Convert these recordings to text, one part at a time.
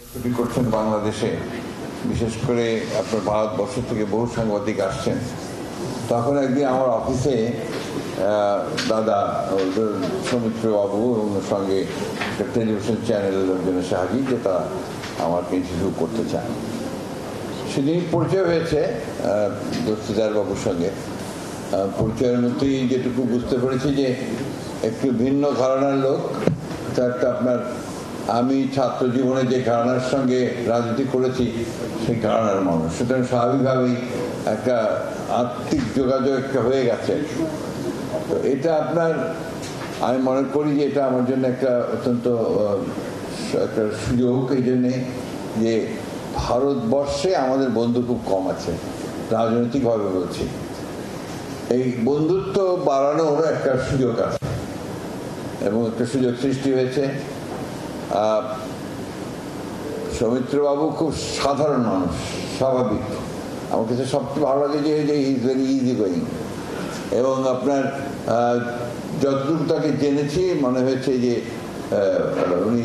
ছুটি করছেন বাংলাদেশে, বিশেষ করে আপনার ভারতবর্ষ থেকে বহু সাংবাদিক আসছেন। তখন একদিন আমার অফিসে দাদা সৌমিত্র বাবু এবং সঙ্গে একটা টেলিভিশন চ্যানেলের লোকজন এসে হাজির যে তারা আমাকে ইন্টারভিউ করতে চান। সেদিন পরিচয় হয়েছে দস্তিদার বাবুর সঙ্গে। পরিচয়ের মধ্যেই যেটুকু বুঝতে পেরেছি যে একটু ভিন্ন ঘরানার লোক। একটা আপনার আমি ছাত্র জীবনে যে ঘরানার সঙ্গে রাজনীতি করেছি সেই ঘরানার মানুষ, সুতরাং স্বাভাবিকভাবেই একটা আর্থিক যোগাযোগ একটা হয়ে গেছে। তো এটা আপনার আমি মনে করি যে এটা আমার জন্য একটা অত্যন্ত একটা সুযোগ, এই জন্যে যে ভারতবর্ষে আমাদের বন্ধু খুব কম আছে, রাজনৈতিকভাবে বলছি। এই বন্ধুত্ব বাড়ানোর একটা সুযোগ আছে এবং একটা সুযোগ সৃষ্টি হয়েছে। সৌমিত্রবাবু খুব সাধারণ মানুষ, স্বাভাবিক। আমার কাছে সবচেয়ে ভালো লাগে যে ইজ ভেরি ইজি গোয়িং, এবং আপনার যতটুকু তাকে জেনেছি মনে হয়েছে যে উনি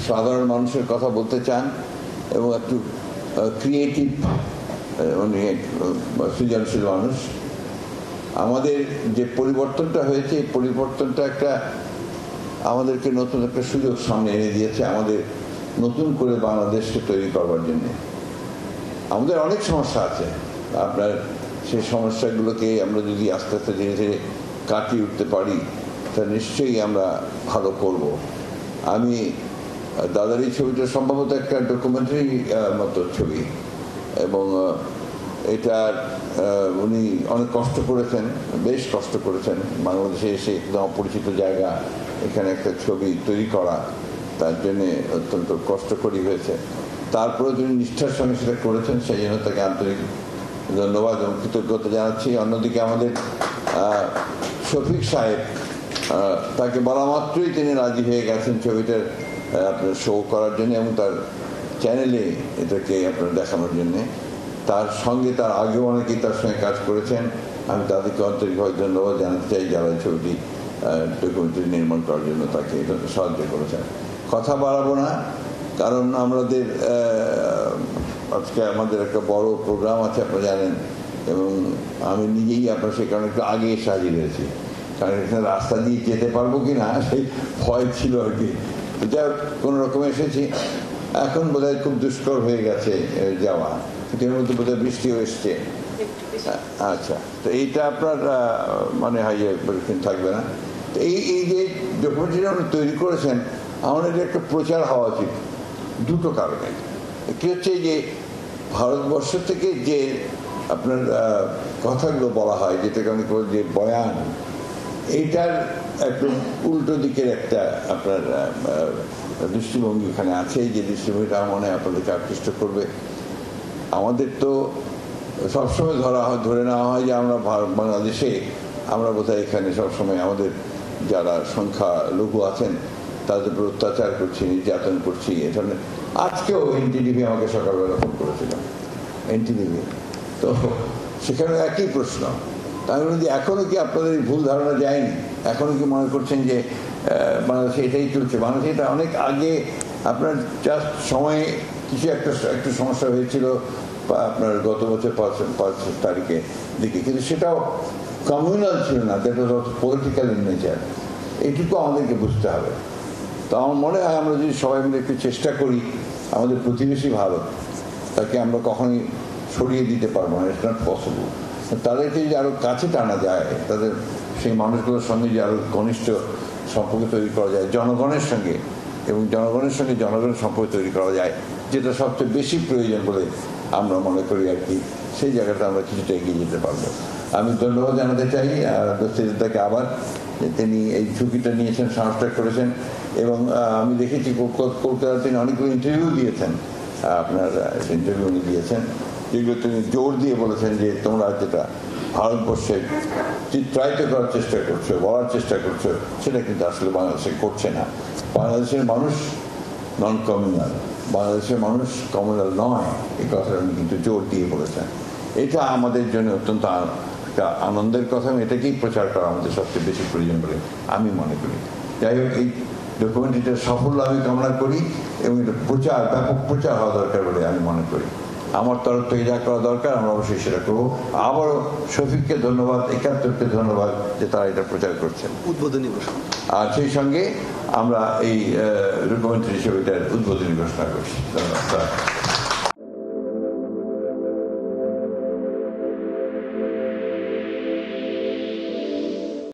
সাধারণ মানুষের কথা বলতে চান এবং একটু ক্রিয়েটিভ, উনি সৃজনশীল মানুষ। আমাদের যে পরিবর্তনটা হয়েছে এই পরিবর্তনটা একটা আমাদেরকে নতুন একটা সুযোগ সামনে এনে দিয়েছে, আমাদের নতুন করে বাংলাদেশকে তৈরি করবার জন্য। আমাদের অনেক সমস্যা আছে, আপনার সেই সমস্যাগুলোকে আমরা যদি আস্তে আস্তে ধীরে ধীরে কাটিয়ে উঠতে পারি তা নিশ্চয়ই আমরা ভালো করব। আমি দাদার এই ছবিটা সম্ভবত একটা ডকুমেন্টারি মতো ছবি, এবং এটার উনি অনেক কষ্ট করেছেন, বেশ কষ্ট করেছেন। বাংলাদেশে এসে একদম অপরিচিত জায়গা, এখানে একটা ছবি তৈরি করা তার জন্যে অত্যন্ত কষ্টকরই হয়েছে। তারপরে তিনি নিষ্ঠার সঙ্গে সেটা করেছেন, সেই জন্য তাকে আন্তরিক ধন্যবাদ এবং কৃতজ্ঞতা জানাচ্ছি। অন্যদিকে আমাদের শফিক সাহেব, তাকে বলা মাত্রই তিনি রাজি হয়ে গেছেন ছবিটার আপনার শো করার জন্য এবং তার চ্যানেলে এটাকে আপনার দেখানোর জন্যে। তার সঙ্গে তার আগেও অনেকেই তার সঙ্গে কাজ করেছেন, আমি তাদেরকে আন্তরিকভাবে ধন্যবাদ জানাতে চাই যারা ছবিটি ডকুমেন্টারি নির্মাণ করার জন্য তাকে সাহায্য করেছেন। কথা বাড়াবো না, কারণ আমাদের আজকে আমাদের একটা বড় প্রোগ্রাম আছে আপনারা জানেন, এবং আমি নিজেই আপনার সেই কারণে একটু আগে এসে হাজির হয়েছি, কারণ এখানে রাস্তা দিয়ে যেতে পারবো কি না সেই ভয় ছিল আর কি। যা কোনো রকমে এসেছি। এখন বোধহয় খুব দুষ্কর হয়ে গেছে যাওয়া, এর মধ্যে বোধহয় বৃষ্টিও এসছে। আচ্ছা, তো এইটা আপনার মানে হাইয়ে থাকবে না। তো এই যে ডকুমেন্টারি আপনি তৈরি করেছেন, আমাদের একটা প্রচার হওয়া উচিত দুটো কারণে। কি হচ্ছে যে ভারতবর্ষ থেকে যে আপনার কথাগুলো বলা হয়, যেটাকে আমি বলি যে বয়ান, এইটার একদম উল্টো দিকের একটা আপনার দৃষ্টিভঙ্গি এখানে আছে, যে দৃষ্টিভঙ্গিটা মনে হয় আপনাদেরকে আকৃষ্ট করবে। আমাদের তো সবসময় ধরে নেওয়া হয় যে আমরা বাংলাদেশে আমরা বোধহয় এখানে সবসময় আমাদের যারা সংখ্যালঘু আছেন তাদের উপর অত্যাচার করছি, নির্যাতন করছি, এ ধরনের। আজকেও এনটিভিতে আমাকে সকালবেলা ফোন করেছিল, এনটিভিতে, তো সেখানে একই প্রশ্ন। আমি বলি এখনো কি আপনাদের ভুল ধারণা যায়নি? এখনো কি মনে করছেন যে বাংলাদেশে এটাই চলছে? বাংলাদেশে এটা অনেক আগে আপনার জাস্ট সময়ে কিছু একটু সমস্যা হয়েছিল আপনার গত বছর 5 তারিখে দিকে, কিন্তু সেটাও কমিউনাল ছিল না, that was political in nature. এইটুকু আমাদেরকে বুঝতে হবে। তো আমার মনে হয় আমরা যদি সবাই মিলে একটু চেষ্টা করি, আমাদের প্রতিবেশী ভারত, তাকে আমরা কখনোই সরিয়ে দিতে পারবো না, ইটস নট পসিবল। তাদেরকে যদি আরও কাছে টানা যায়, তাদের সেই মানুষগুলোর সঙ্গে যে আরও ঘনিষ্ঠ সম্পর্ক তৈরি করা যায় জনগণের সঙ্গে, এবং জনগণের সঙ্গে জনগণের সম্পর্ক তৈরি করা যায়, যেটা সবচেয়ে বেশি প্রয়োজন বলে আমরা মনে করি আর কি, সেই জায়গাটা আমরা কিছুটা এগিয়ে যেতে পারবো। আমি ধন্যবাদ জানাতে চাই দস্তিদাকে আবার, যে তিনি এই ঝুঁকিটা নিয়েছেন, সাহসটা করেছেন। এবং আমি দেখেছি কলকাতায় তিনি অনেকগুলো ইন্টারভিউ দিয়েছেন, আপনার ইন্টারভিউ উনি দিয়েছেন, যেগুলো তিনি জোর দিয়ে বলেছেন যে তোমরা যেটা ভারতবর্ষে চিত্রায়িত করার চেষ্টা করছো, বলার চেষ্টা করছো, সেটা কিন্তু আসলে বাংলাদেশে করছে না। বাংলাদেশের মানুষ নন কমিউনাল, বাংলাদেশের মানুষ কমিউনাল নয়, এই কথাটা উনি কিন্তু জোর দিয়ে বলেছেন। এটা আমাদের জন্য অত্যন্ত একটা আনন্দের কথা, এটাকেই প্রচার করা আমাদের সবচেয়ে বেশি প্রয়োজন বলে আমি মনে করি। যাই হোক, এই ডকুমেন্টারিটার সাফল্য আমি কামনা করি এবং এটা প্রচার, ব্যাপক প্রচার হওয়া দরকার বলে আমি মনে করি। আমার তরফ থেকে যা করা দরকার আমরা অবশ্যই সেটা করবো। আবারও শফিককে ধন্যবাদ, একাত্তরকে ধন্যবাদ যে তারা এটা প্রচার করছেন। উদ্বোধনী ঘোষণা, আর সেই সঙ্গে আমরা এই ডকুমেন্টারি ছবিটার উদ্বোধনী ঘোষণা করছি। ধন্যবাদ।